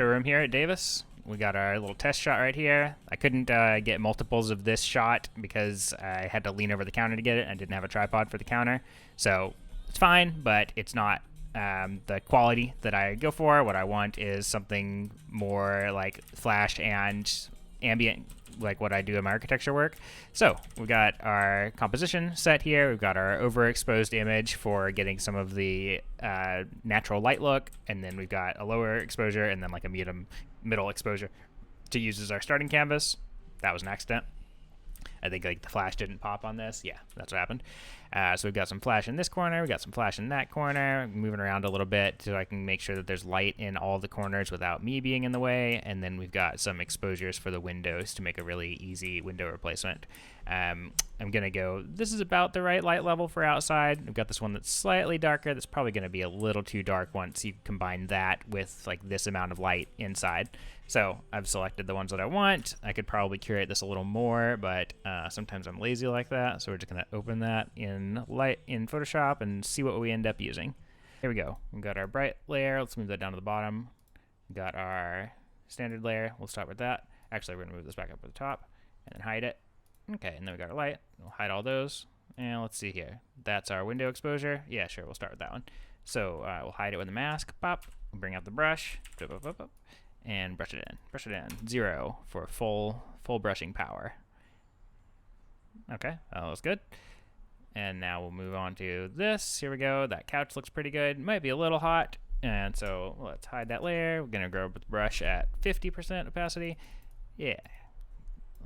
Showroom here at Davis. We got our little test shot right here. I couldn't get multiples of this shot because I had to lean over the counter to get it. I didn't have a tripod for the counter. So it's fine, but it's not the quality that I go for. What I want is something more like flash and ambient, like what I do in my architecture work. So we've got our composition set here. We've got our overexposed image for getting some of the natural light look, and then we've got a lower exposure and then like a middle exposure to use as our starting canvas. That was an accident. I think like the flash didn't pop on this. Yeah, that's what happened. So we've got some flash in this corner. We've got some flash in that corner. Moving around a little bit so I can make sure that there's light in all the corners without me being in the way. And then we've got some exposures for the windows to make a really easy window replacement. I'm going to go, this is about the right light level for outside. We've got this one that's slightly darker. That's probably going to be a little too dark once you combine that with like this amount of light inside. So I've selected the ones that I want. I could probably curate this a little more, but sometimes I'm lazy like that. So we're just going to open that in Photoshop and see what we end up using. Here we go. We've got our bright layer. Let's move that down to the bottom. We've got our standard layer. We'll start with that. Actually, we're going to move this back up to the top and then hide it. Okay, and then we got our light. We'll hide all those. And let's see here. That's our window exposure. Yeah, sure, we'll start with that one. So we'll hide it with a mask. Pop. We'll bring out the brush. And brush it in. Brush it in. 0 for full brushing power. Okay, that was good. And now we'll move on to this. Here we go. That couch looks pretty good. Might be a little hot. And so let's hide that layer. We're going to go with the brush at 50% opacity. Yeah.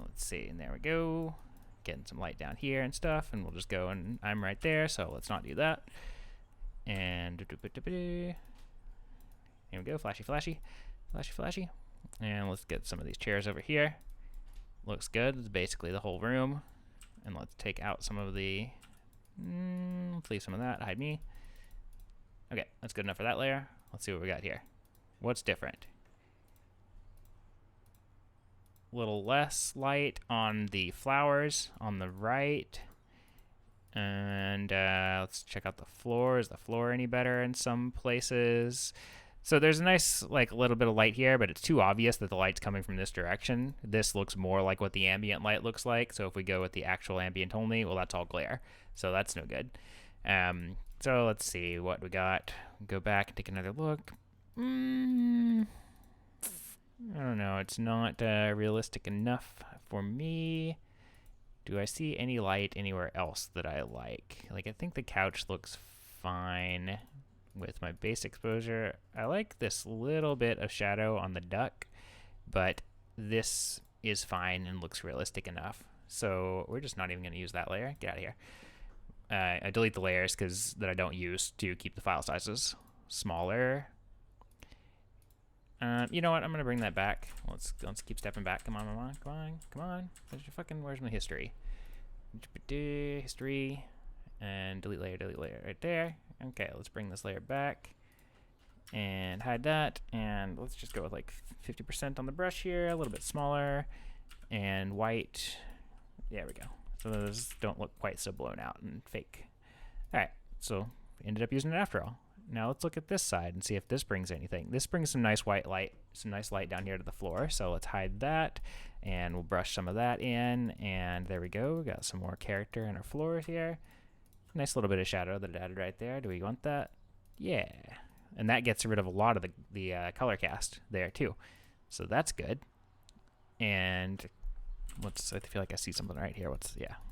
Let's see. And there we go. Getting some light down here and stuff. And we'll just go, and I'm right there, so let's not do that. And here we go. Flashy, flashy. Flashy, flashy. And let's get some of these chairs over here. Looks good. It's basically the whole room. And let's take out some of the... let's leave some of that. Hide me. Okay, that's good enough for that layer. Let's see what we got here. What's different? A little less light on the flowers on the right. And let's check out the floor. Is the floor any better in some places? So there's a nice, like, little bit of light here, but it's too obvious that the light's coming from this direction. This looks more like what the ambient light looks like. So if we go with the actual ambient only, well, that's all glare. So that's no good. So let's see what we got. Go back and take another look. I don't know. It's not realistic enough for me. Do I see any light anywhere else that I like? Like, I think the couch looks fine with my base exposure. I like this little bit of shadow on the duck, but this is fine and looks realistic enough. So we're just not even going to use that layer. Get out of here. I delete the layers that I don't use to keep the file sizes smaller. You know what? I'm going to bring that back. Let's keep stepping back. Come on, come on, come on, come on. Where's my history? History. And delete layer right there. Okay, let's bring this layer back and hide that. And let's just go with like 50% on the brush here, a little bit smaller, and white. There we go. So those don't look quite so blown out and fake. All right, so ended up using it after all. Now let's look at this side and see if this brings anything. This brings some nice white light, some nice light down here to the floor. So let's hide that, and we'll brush some of that in. And there we go. We got some more character in our floors here. Nice little bit of shadow that it added right there. Do we want that? Yeah. And that gets rid of a lot of the color cast there too. So that's good. And I feel like I see something right here.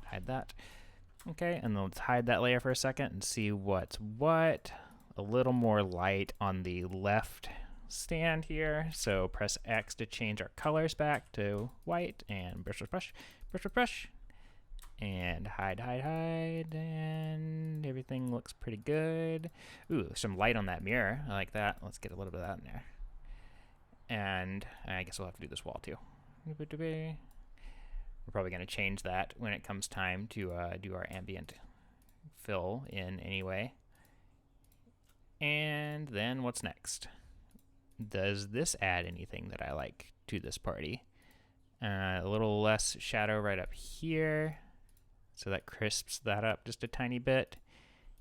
Hide that. Okay, and then let's hide that layer for a second and see what's what. A little more light on the left stand here. So press X to change our colors back to white, and brush, brush, brush, brush, brush. And hide, and everything looks pretty good. Ooh, some light on that mirror. I like that. Let's get a little bit of that in there. And I guess we'll have to do this wall too. We're probably going to change that when it comes time to do our ambient fill in anyway. And then what's next? Does this add anything that I like to this party? A little less shadow right up here. So that crisps that up just a tiny bit.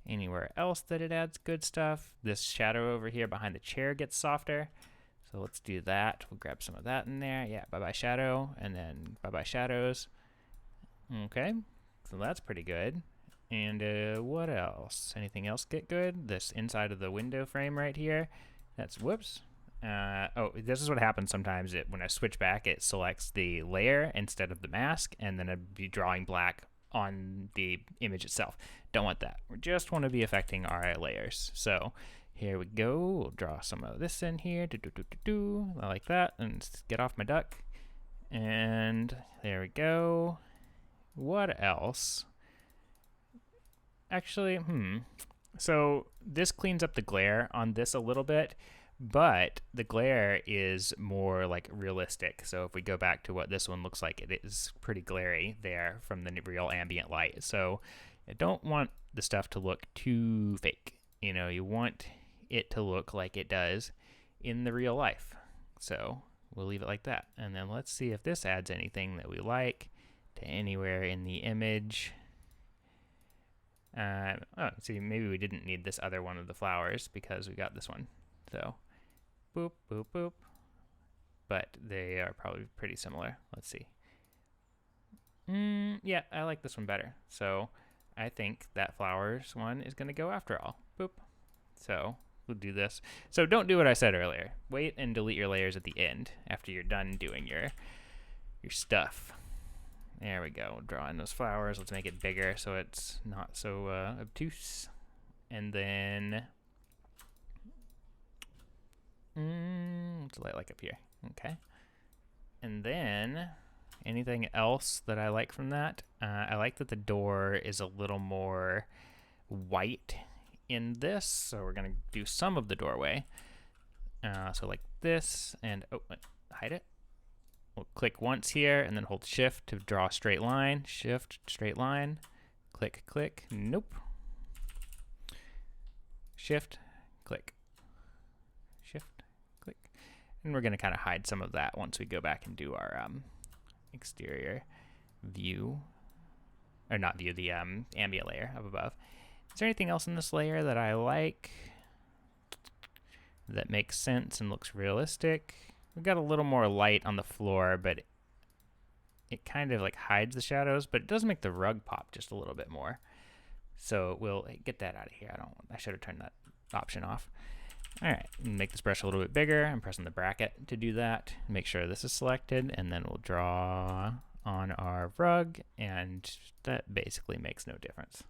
Anywhere else that it adds good stuff. This shadow over here behind the chair gets softer. So let's do that. We'll grab some of that in there. Yeah, bye-bye shadow, and then bye-bye shadows. Okay, so that's pretty good. And what else? Anything else get good? This inside of the window frame right here. That's, whoops. Oh, this is what happens sometimes. When I switch back, it selects the layer instead of the mask, and then it'd be drawing black on the image itself. Don't want that. We just want to be affecting our layers. So here we go. We'll draw some of this in here. I like that. And get off my duck. And there we go. What else? Actually, so this cleans up the glare on this a little bit, but the glare is more like realistic. So if we go back to what this one looks like, it is pretty glary there from the real ambient light. So I don't want the stuff to look too fake. You know, you want it to look like it does in the real life. So we'll leave it like that. And then let's see if this adds anything that we like to anywhere in the image. See, maybe we didn't need this other one of the flowers because we got this one. So, boop, boop, boop. But they are probably pretty similar. Let's see. Yeah, I like this one better. So, I think that flowers one is going to go after all. Boop. So, we'll do this. So, don't do what I said earlier. Wait and delete your layers at the end after you're done doing your stuff. There we go. Draw in those flowers. Let's make it bigger so it's not so obtuse. And then let's lay it like up here. Okay. And then anything else that I like from that? I like that the door is a little more white in this. So we're going to do some of the doorway. So like this, and hide it. We'll click once here and then hold shift to draw a straight line. Shift, straight line. Click, click. Nope. Shift, click. Shift, click. And we're going to kind of hide some of that once we go back and do our exterior view. Or not view, the ambient layer up above. Is there anything else in this layer that I like? That makes sense and looks realistic? We've got a little more light on the floor, but it kind of like hides the shadows, but it does make the rug pop just a little bit more. So we'll get that out of here. I should have turned that option off. All right, make this brush a little bit bigger. I'm pressing the bracket to do that. Make sure this is selected, and then we'll draw on our rug, and that basically makes no difference.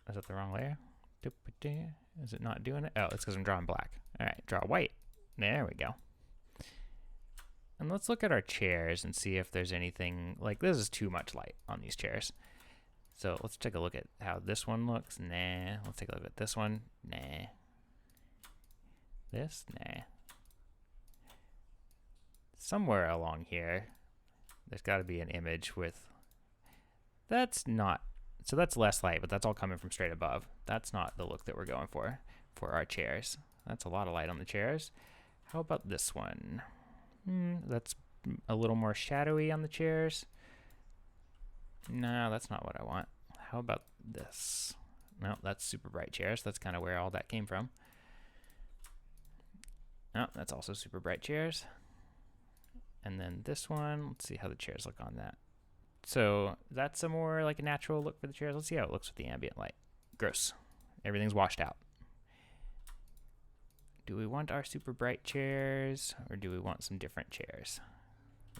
Is that the wrong layer? Is it not doing it? Oh, it's because I'm drawing black. All right, draw white. There we go. And let's look at our chairs and see if there's anything, like this is too much light on these chairs. So let's take a look at how this one looks. Nah. Let's take a look at this one. Nah. This? Nah. Somewhere along here, there's got to be an image with, that's not, so that's less light, but that's all coming from straight above. That's not the look that we're going for our chairs. That's a lot of light on the chairs. How about this one? That's a little more shadowy on the chairs. No, that's not what I want. How about this? No, that's super bright chairs. That's kind of where all that came from. No, that's also super bright chairs. And then this one, let's see how the chairs look on that. So that's a more like a natural look for the chairs. Let's see how it looks with the ambient light. Gross. Everything's washed out. Do we want our super bright chairs, or do we want some different chairs?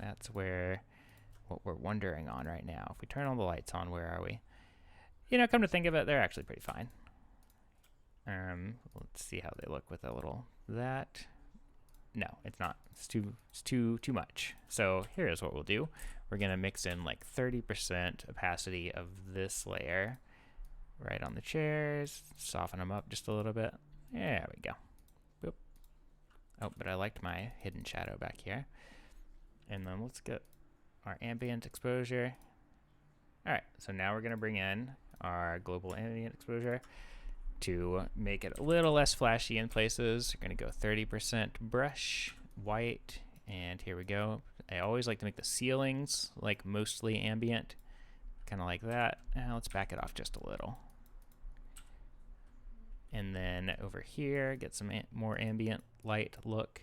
That's what we're wondering on right now. If we turn all the lights on, where are we? You know, come to think of it, they're actually pretty fine. Let's see how they look with a little that. No, it's not. It's too much. So here's what we'll do. We're gonna mix in like 30% opacity of this layer right on the chairs, soften them up just a little bit. There we go. Boop. Oh, but I liked my hidden shadow back here. And then let's get our ambient exposure. All right, so now we're gonna bring in our global ambient exposure to make it a little less flashy in places. We're gonna go 30% brush, white, and here we go. I always like to make the ceilings like mostly ambient, kind of like that. Now let's back it off just a little. And then over here, get some more ambient light look.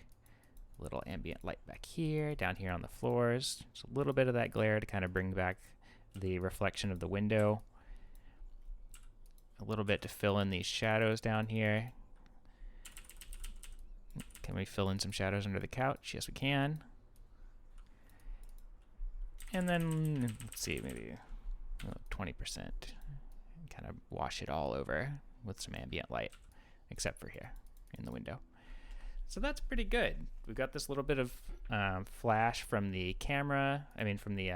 A little ambient light back here, down here on the floors. Just a little bit of that glare to kind of bring back the reflection of the window. A little bit to fill in these shadows down here. Can we fill in some shadows under the couch? Yes, we can. And then, let's see, maybe 20%. Kind of wash it all over with some ambient light, except for here in the window. So that's pretty good. We've got this little bit of flash from the camera, from the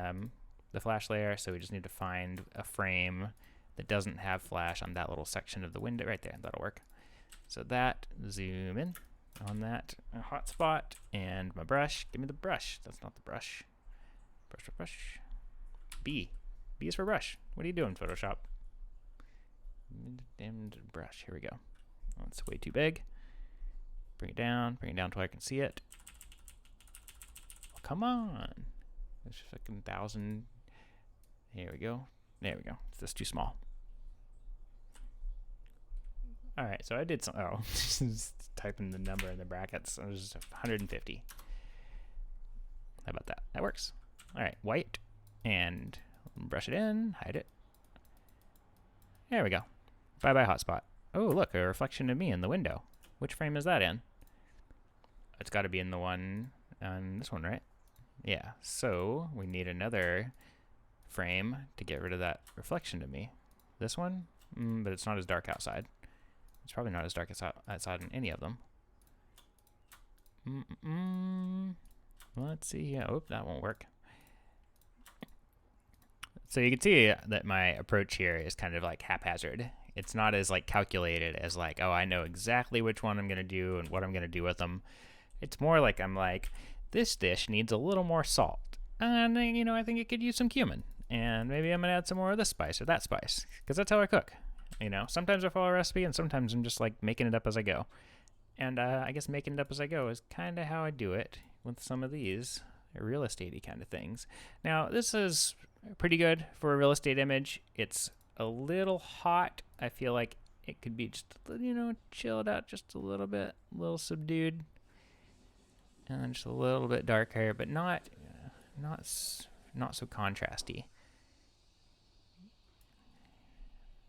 flash layer, so we just need to find a frame that doesn't have flash on that little section of the window right there. That'll work. So that, zoom in on that hotspot, and my brush. Give me the brush. That's not the brush. Brush. B. B is for brush. What are you doing, Photoshop? Dimmed brush. Here we go. That's way too big. Bring it down till I can see it. Oh, come on. It's just fucking 1,000. Here we go. There we go. It's just too small. All right, so I did some. Oh, just typing the number in the brackets. It was 150. How about that? That works. All right, white, and brush it in, hide it. There we go. Bye-bye hotspot. Oh, look, a reflection of me in the window. Which frame is that in? It's got to be in the one on this one, right? Yeah, so we need another frame to get rid of that reflection of me. This one? But it's not as dark outside. It's probably not as dark outside in any of them. Let's see. Oh, that won't work. So you can see that my approach here is kind of like haphazard. It's not as like calculated as like, oh, I know exactly which one I'm going to do and what I'm going to do with them. It's more like I'm like, this dish needs a little more salt. And, I think it could use some cumin. And maybe I'm going to add some more of this spice or that spice. Because that's how I cook. Sometimes I follow a recipe and sometimes I'm just like making it up as I go. And I guess making it up as I go is kind of how I do it with some of these real estate-y kind of things. Now, this is pretty good for a real estate image. It's a little hot. I feel like it could be just, chilled out just a little bit, a little subdued, and just a little bit darker, but not so contrasty.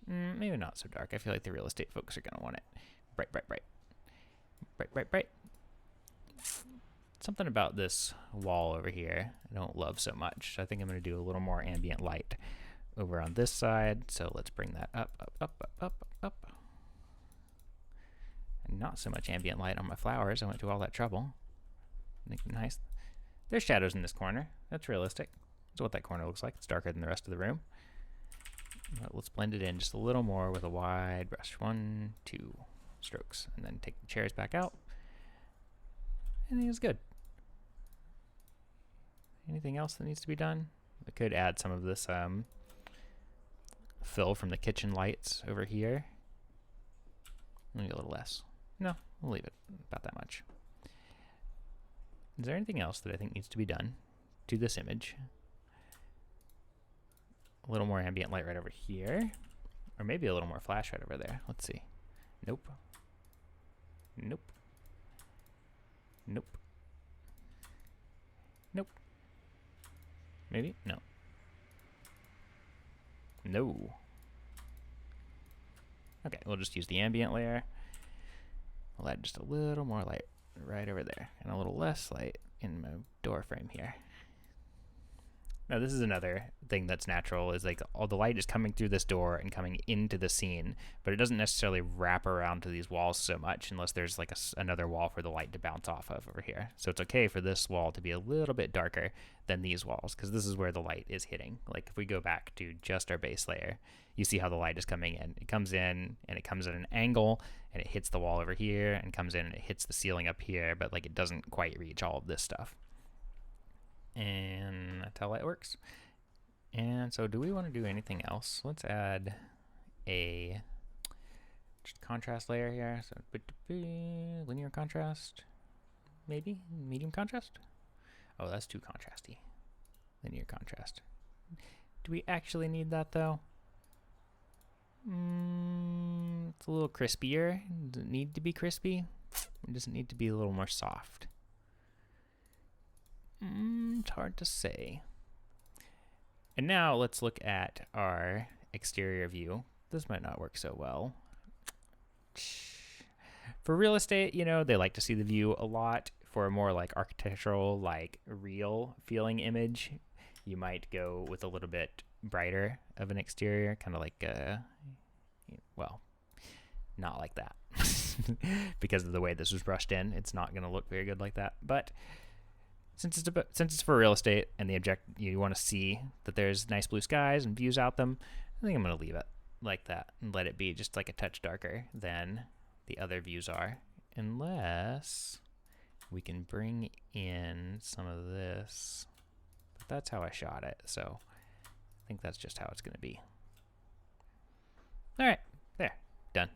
Maybe not so dark. I feel like the real estate folks are gonna want it bright, bright, bright, bright, bright, bright. Something about this wall over here I don't love so much. So I think I'm going to do a little more ambient light over on this side. So let's bring that up. And not so much ambient light on my flowers. I went through all that trouble. Nice. There's shadows in this corner. That's realistic. That's what that corner looks like. It's darker than the rest of the room. But let's blend it in just a little more with a wide brush. 1, 2 strokes. And then take the chairs back out. I think it's good. Anything else that needs to be done? I could add some of this fill from the kitchen lights over here. Maybe a little less. No, we'll leave it about that much. Is there anything else that I think needs to be done to this image? A little more ambient light right over here. Or maybe a little more flash right over there. Let's see. Nope. Nope. Nope. Nope. Maybe? No. No. Okay, we'll just use the ambient layer. We'll add just a little more light right over there, and a little less light in my door frame here. Now this is another thing that's natural, is like all the light is coming through this door and coming into the scene, but it doesn't necessarily wrap around to these walls so much unless there's like another wall for the light to bounce off of over here. So it's okay for this wall to be a little bit darker than these walls, because this is where the light is hitting. Like if we go back to just our base layer, you see how the light is coming in. It comes in and it comes at an angle and it hits the wall over here and comes in and it hits the ceiling up here, but like it doesn't quite reach all of this stuff. And that's how light works. And so do we want to do anything else? Let's add a just contrast layer here. So linear contrast, maybe medium contrast. Oh, that's too contrasty. Linear contrast. Do we actually need that though? It's a little crispier. Does it need to be crispy? It doesn't need to be a little more soft. It's hard to say. And now let's look at our exterior view. This might not work so well. For real estate, you know, they like to see the view a lot. For a more like architectural, like real feeling image, you might go with a little bit brighter of an exterior, kind of like, well, not like that. Because of the way this was brushed in, it's not going to look very good like that. But since it's for real estate and you want to see that there's nice blue skies and views out them, I think I'm going to leave it like that and let it be just like a touch darker than the other views are, unless we can bring in some of this. But that's how I shot it, so I think that's just how it's going to be. All right, there, done.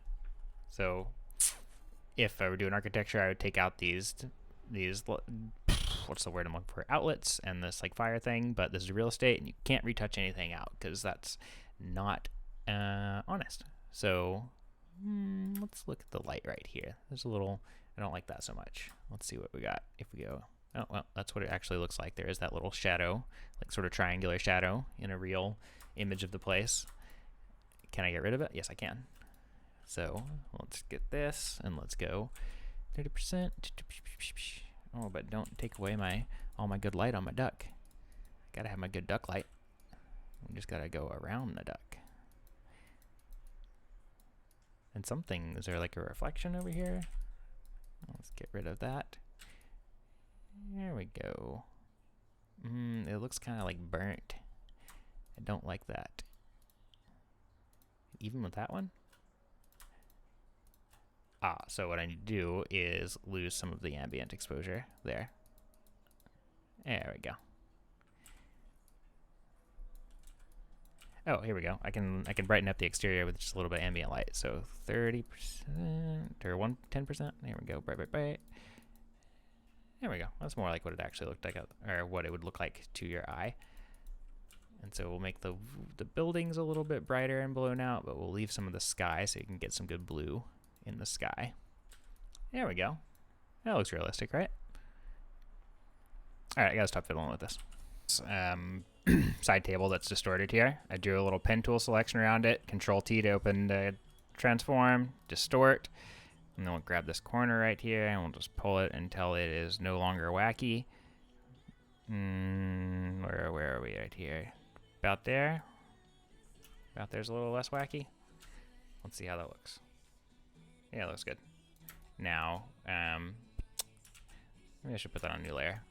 So if I were doing architecture, I would take out these what's the word I'm looking for, outlets, and this like fire thing, but this is real estate and you can't retouch anything out because that's not honest. So let's look at the light right here. There's a little, I don't like that so much. Let's see what we got if we go, oh well, that's what it actually looks like. There is that little shadow, like sort of triangular shadow in a real image of the place. Can I get rid of it? Yes, I can. So let's get this and let's go 30%. Oh, but don't take away all my good light on my duck. Gotta have my good duck light. We just gotta go around the duck. And something, is there like a reflection over here? Let's get rid of that. There we go. It looks kind of like burnt. I don't like that. Even with that one? So what I need to do is lose some of the ambient exposure there. There we go. Oh, here we go. I can brighten up the exterior with just a little bit of ambient light. So 30% or 10%. There we go. Bright, bright, bright. There we go. That's more like what it actually looked like, or what it would look like to your eye. And so we'll make the buildings a little bit brighter and blown out, but we'll leave some of the sky so you can get some good blue in the sky. There we go. That looks realistic, right? All right, I gotta stop fiddling with this. Side table that's distorted here. I drew a little pen tool selection around it. Control T to open the transform, distort, and then we'll grab this corner right here and we'll just pull it until it is no longer wacky. Where are we right here? About there. About there's a little less wacky. Let's see how that looks. Yeah, it looks good. Now, maybe I should put that on a new layer.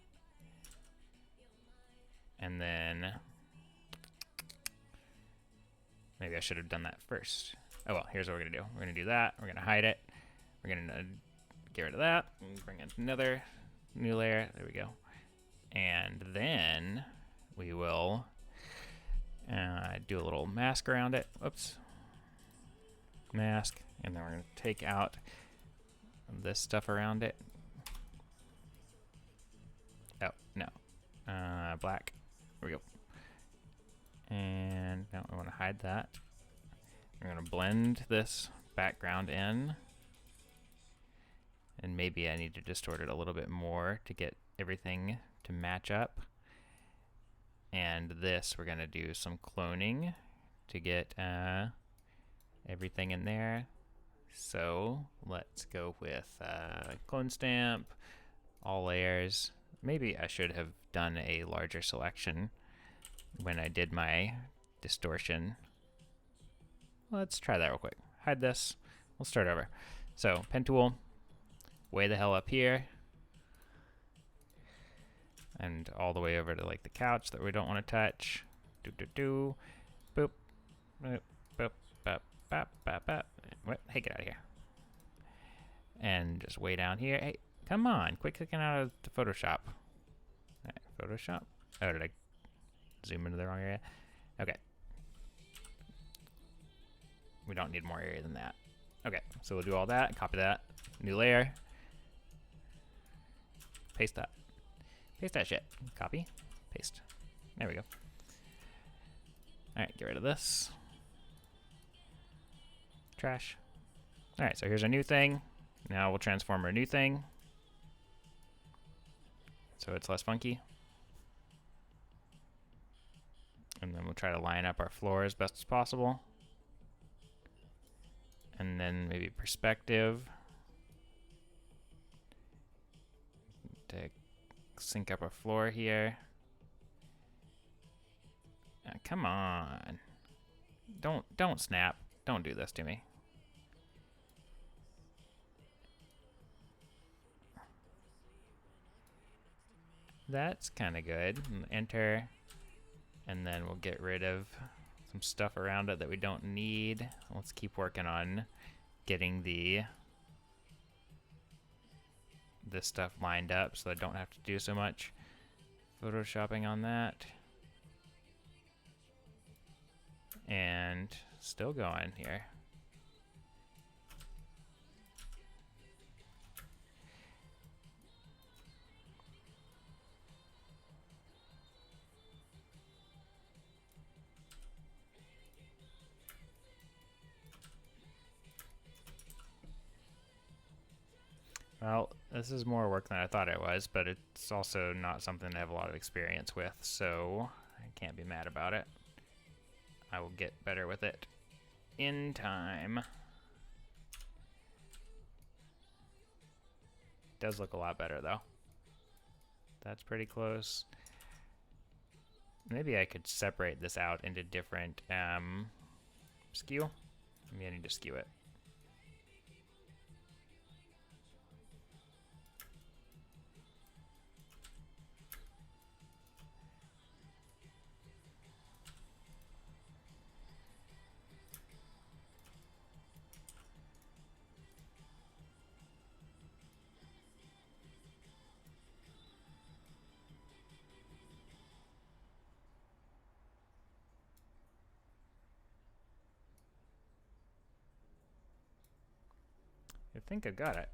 And then maybe I should have done that first. Oh well, here's what we're gonna do. We're gonna do that. We're gonna hide it. We're gonna get rid of that. And bring in another new layer. There we go. And then we will do a little mask around it. Whoops. Mask. And then we're gonna take out this stuff around it. Oh no. Black. There we go. And now I want to hide that. I'm going to blend this background in. And maybe I need to distort it a little bit more to get everything to match up. And this, we're going to do some cloning to get everything in there. So let's go with clone stamp, all layers. Maybe I should have done a larger selection when I did my distortion. Let's try that real quick. Hide this. We'll start over. So pen tool, way the hell up here, and all the way over to like the couch that we don't want to touch. Boop, boop, boop, boop, bop, bop, bop. What? Hey, get out of here. And just way down here. Hey, come on, quit clicking out of the Photoshop. All right, Photoshop. Oh, did I zoom into the wrong area? Okay. We don't need more area than that. Okay, so we'll do all that, copy that, new layer, paste that. Paste that shit. Copy, paste. There we go. All right, get rid of this. Trash. Alright, so here's our new thing. Now we'll transform our new thing so it's less funky. And then we'll try to line up our floor as best as possible. And then maybe perspective to sync up our floor here. Come on. Don't snap. Don't do this to me. That's kind of good. Enter. And then we'll get rid of some stuff around it that we don't need. Let's keep working on getting this stuff lined up so I don't have to do so much photoshopping on that. And still going here. Well, this is more work than I thought it was, but it's also not something I have a lot of experience with, so I can't be mad about it. I will get better with it in time. Does look a lot better, though. That's pretty close. Maybe I could separate this out into different skew. Maybe I need to skew it. I think I got it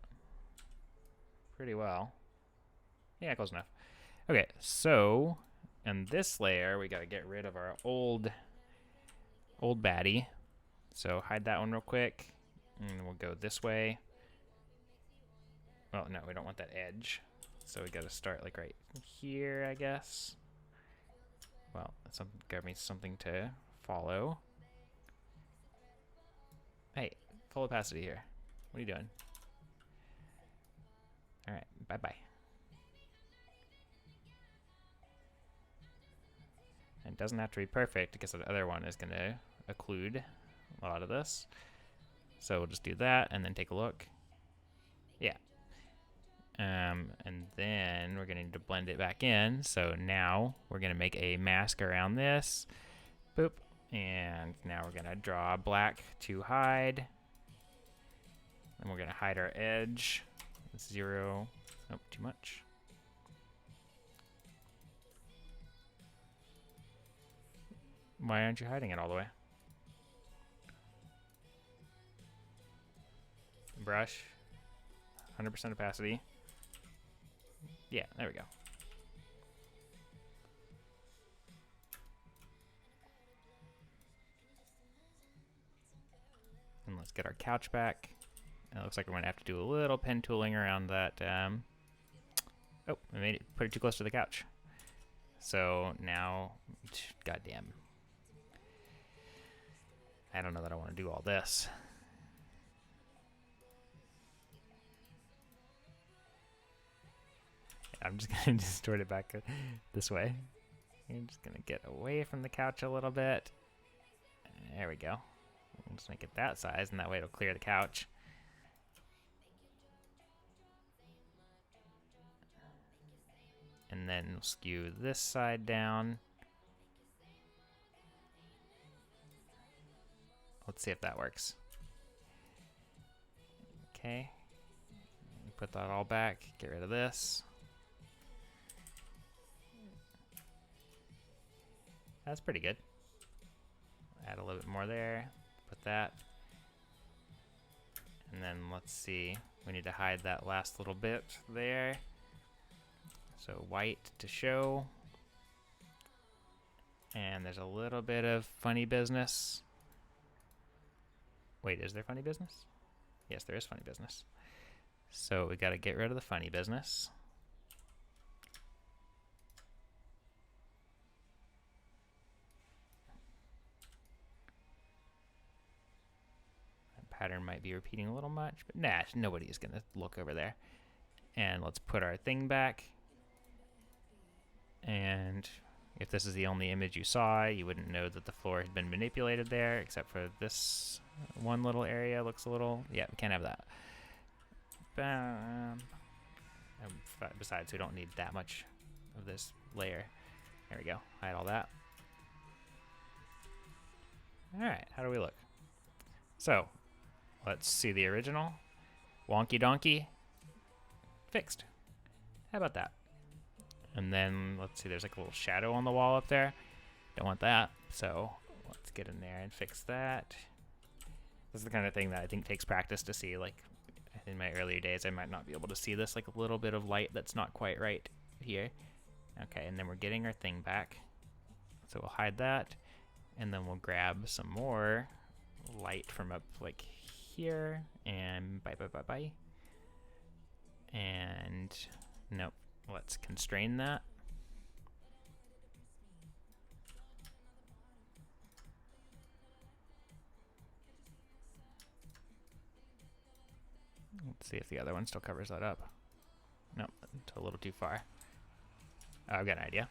pretty well. Yeah, close enough. Okay, so in this layer, we got to get rid of our old baddie. So hide that one real quick, and we'll go this way. Well, no, we don't want that edge. So we got to start like right here, I guess. Well, that's got me something to follow. Hey, full opacity here. What are you doing? All right, bye-bye. And it doesn't have to be perfect because the other one is going to occlude a lot of this. So we'll just do that and then take a look. Yeah. And then we're going to need to blend it back in. So now we're going to make a mask around this. Boop. And now we're going to draw black to hide. And we're going to hide our edge. 0. Nope, too much. Why aren't you hiding it all the way? Brush. 100% opacity. Yeah, there we go. And let's get our couch back. It looks like we're going to have to do a little pen tooling around that. Oh, I put it too close to the couch. So now, goddamn. I don't know that I want to do all this. I'm just going to distort it back this way. I'm just going to get away from the couch a little bit. There we go. We'll just make it that size, and that way it'll clear the couch. And then we'll skew this side down. Let's see if that works. Okay. Put that all back. Get rid of this. That's pretty good. Add a little bit more there. Put that. And then let's see. We need to hide that last little bit there. So white to show. And there's a little bit of funny business Wait, is there funny business? Yes, there is funny business. So we got to get rid of the funny business. That pattern might be repeating a little much, but nah, nobody is going to look over there. And let's put our thing back. And if this is the only image you saw, you wouldn't know that the floor had been manipulated there, except for this one little area looks a little... Yeah, we can't have that. And besides, we don't need that much of this layer. There we go. Hide all that. Alright, how do we look? So, let's see the original. Wonky donkey. Fixed. How about that? And then, let's see, there's like a little shadow on the wall up there. Don't want that, so let's get in there and fix that. This is the kind of thing that I think takes practice to see. Like, in my earlier days, I might not be able to see this, like a little bit of light that's not quite right here. Okay, and then we're getting our thing back. So we'll hide that, and then we'll grab some more light from up like here, and bye. And nope. Let's constrain that. Let's see if the other one still covers that up. Nope, it's a little too far. Oh, I've got an idea.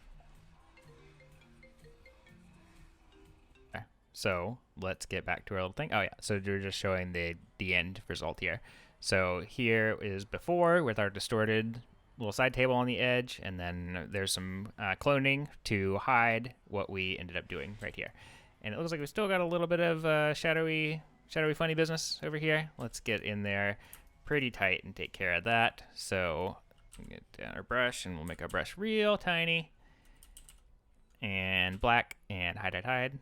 Okay, so let's get back to our little thing. Oh yeah, so we're just showing the end result here. So here is before with our distorted little side table on the edge, and then there's some cloning to hide what we ended up doing right here. And it looks like we still got a little bit of shadowy funny business over here. Let's get in there pretty tight and take care of that. So get down our brush, and we'll make our brush real tiny and black, and hide.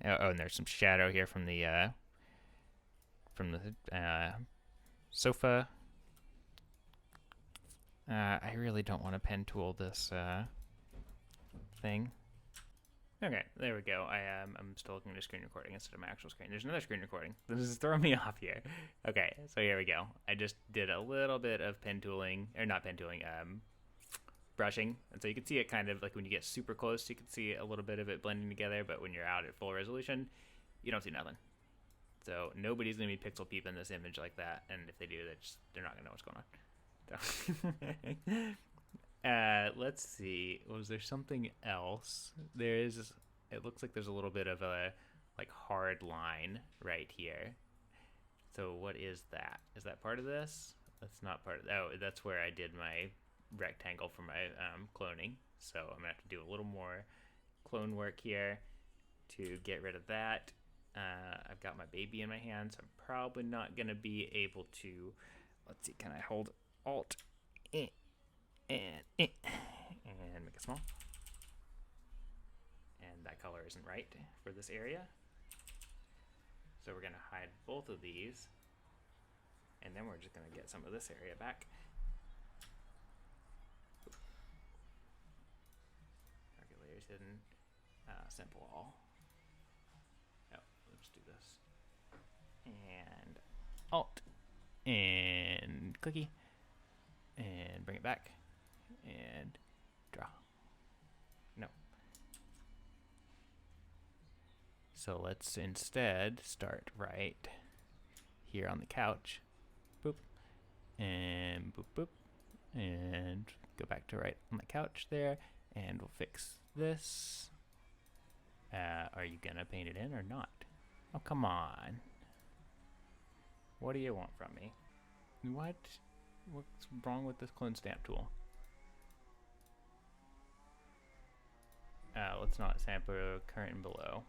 Oh, and there's some shadow here from the sofa. I really don't want to pen tool this thing. Okay, there we go. I'm still looking at a screen recording instead of my actual screen. There's another screen recording. This is throwing me off here. Okay, so here we go. I just did a little bit of pen tooling, or not pen tooling, brushing. And so you can see it kind of like when you get super close, you can see a little bit of it blending together, but when you're out at full resolution, you don't see nothing. So nobody's going to be pixel peeping this image like that, and if they do, they're not going to know what's going on. Let's see. Was there something else? It looks like there's a little bit of a like hard line right here. So what is that? Is that part of this? That's not part of. Oh, that's where I did my rectangle for my cloning. So I'm gonna have to do a little more clone work here to get rid of that. I've got my baby in my hand, so I'm probably not gonna be able to. Let's see. Can I hold Alt and make it small? And that color isn't right for this area. So we're going to hide both of these, and then we're just going to get some of this area back. Target layers hidden. Simple all. Oh, let's do this. And Alt and clicky. And bring it back, and draw. No. So let's instead start right here on the couch. Boop. And boop, boop. And go back to right on the couch there, and we'll fix this. Are you gonna paint it in or not? Oh, come on. What do you want from me? What? What's wrong with this clone stamp tool? Let's not sample current and below.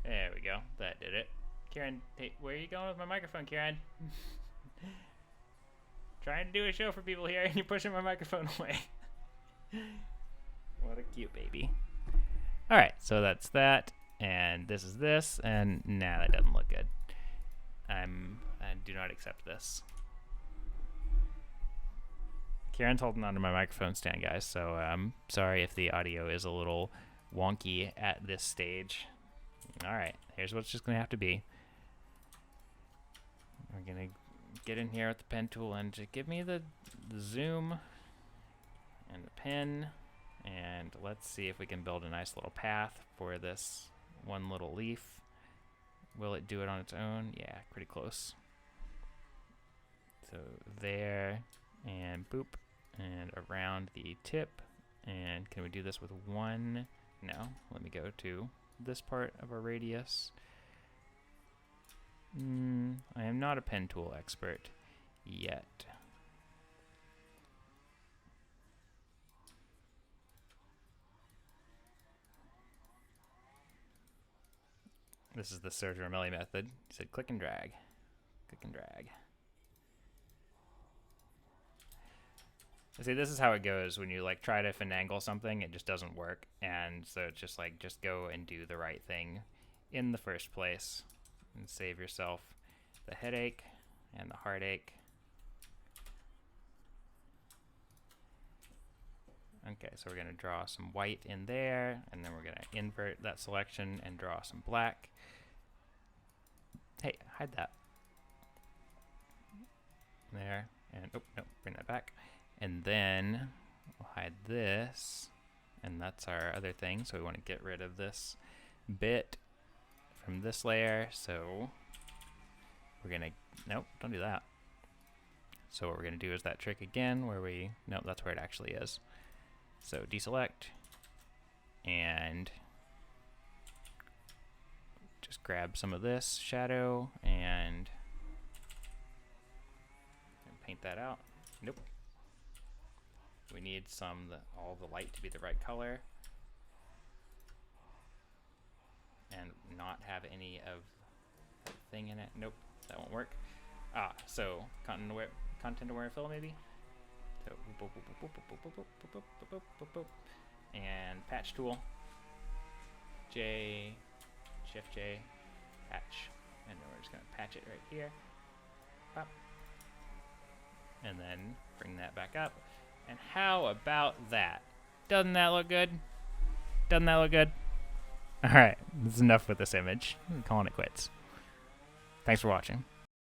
There we go. That did it. Karen, hey, where are you going with my microphone, Karen? Trying to do a show for people here, and you're pushing my microphone away. What a cute baby. Alright, so that's that, and this is this, and nah, that doesn't look good. I do not accept this. Kieran's holding onto my microphone stand, guys, so sorry if the audio is a little wonky at this stage. Alright, here's what it's just going to have to be. We're going to get in here with the pen tool and just give me the zoom and the pen, and let's see if we can build a nice little path for this one little leaf. Will it do it on its own? Yeah, pretty close. So there, and boop, and around the tip. And can we do this with one? No. Let me go to this part of our radius. I am not a pen tool expert yet. This is the Sergio Ramelli method. He said click and drag. Click and drag. See, this is how it goes when you like try to finagle something, it just doesn't work. And so it's just like, just go and do the right thing in the first place and save yourself the headache and the heartache. Okay, so we're going to draw some white in there, and then we're going to invert that selection and draw some black. Hey, hide that. There, and oh, no, bring that back. And then we'll hide this, and that's our other thing, so we want to get rid of this bit from this layer, so we're going to, nope, don't do that. So what we're going to do is that trick again where we, nope, that's where it actually is. So deselect, and just grab some of this shadow and paint that out. Nope. We need all the light to be the right color and not have any of that thing in it. Nope, that won't work. So content aware fill maybe. So and patch tool, J, Shift J, patch, and then we're just gonna patch it right here, pop, and then bring that back up. And how about that? Doesn't that look good? Doesn't that look good? All right, this is enough with this image. I'm calling it quits. Thanks for watching.